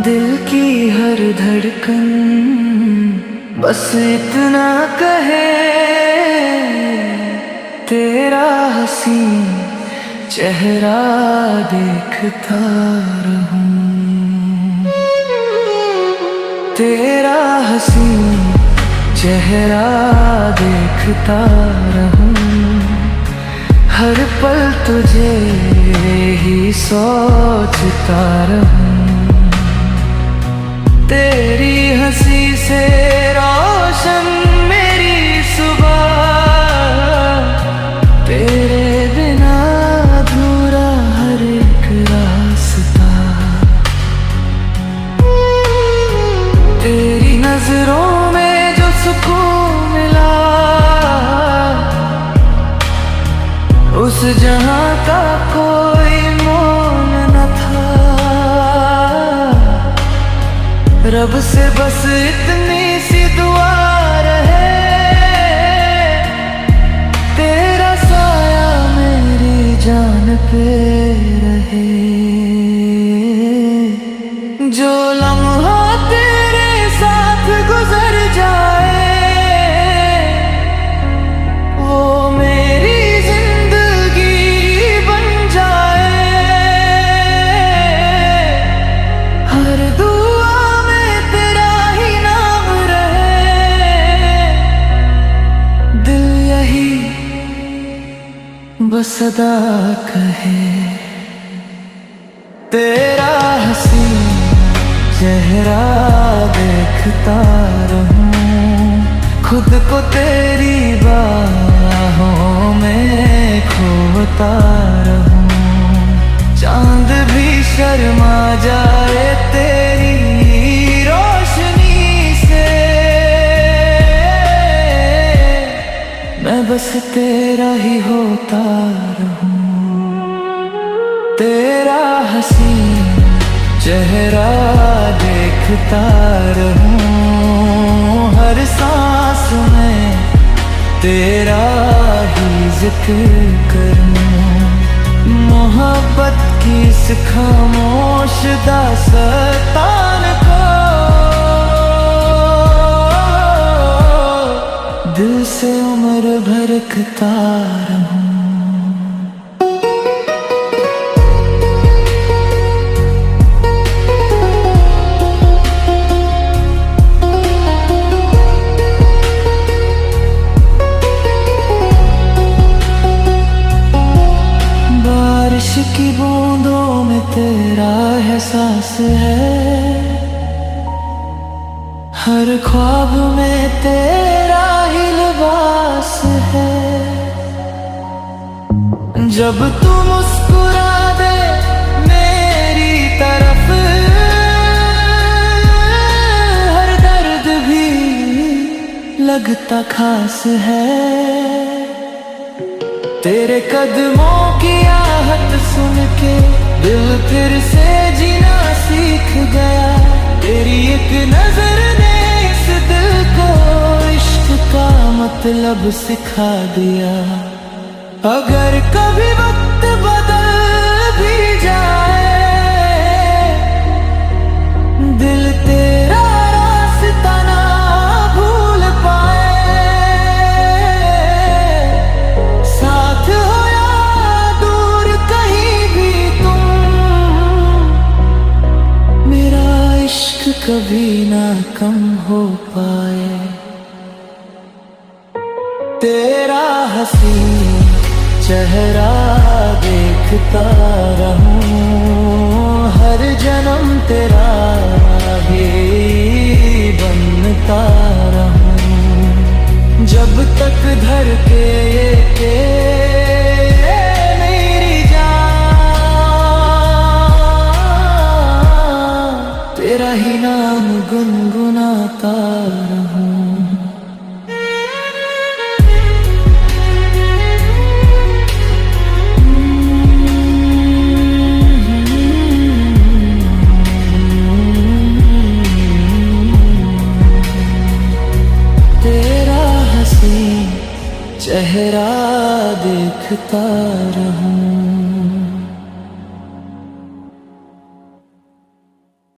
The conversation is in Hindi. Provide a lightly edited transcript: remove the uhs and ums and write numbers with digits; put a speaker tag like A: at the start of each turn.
A: दिल की हर धड़कन बस इतना कहे, तेरा हंसी चेहरा देखता रहूं। तेरा हंसी चेहरा देखता रहूं, हर पल तुझे ही सोचता रहूं। तेरी हंसी से रोशन मेरी सुबह, तेरे बिना अधूरा हर एक रास्ता। तेरी नजरों में जो सुकून मिला, उस जहां का कोई मोल न था। रब से बस इतनी सी दुआ रहे, तेरा साया मेरी जान पे रहे। जो लम्हा तेरे साथ गुजर जाए, वो मेरी जिंदगी बन जाए। हर दुआ में तेरा ही नाम रहे, दिल यही बस सदा कहे। तेरा हंसी चेहरा देखता रहूं, खुद को तेरी बाहों में खोता रहूं। चांद भी शर्मा जाए तेरी रोशनी से, मैं बस तेरा ही होता रहूं। तेरा हंसी चेहरा देखता रहूं, हर सांस में तेरा ही जिक्र करूं। मोहब्बत की इस खामोश दास्तान को दिल से उम्र भर रखता रहूं। बारिश की बूंदों में तेरा एहसास है, हर ख्वाब में तेरा ही लिबास है। जब तू मुस्कुरा दे मेरी तरफ, हर दर्द भी लगता खास है। तेरे कदमों की आहट सुन के दिल फिर से जीना सीख गया। तेरी एक नजर ने इस दिल को इश्क का मतलब सिखा दिया। अगर कभी वक्त बदल भी जाए, दिल तेरा रास्ता ना भूल पाए। साथ हो या दूर कहीं भी तुम, मेरा इश्क कभी ना कम हो पाए। तेरा हंसी चेहरा देखता रहूं, हर जन्म तेरा ही बनता रहूं। जब तक धड़के ये मेरी जान, तेरा ही नाम गुनगुनाता रहूं। चेहरा देखता रहूं।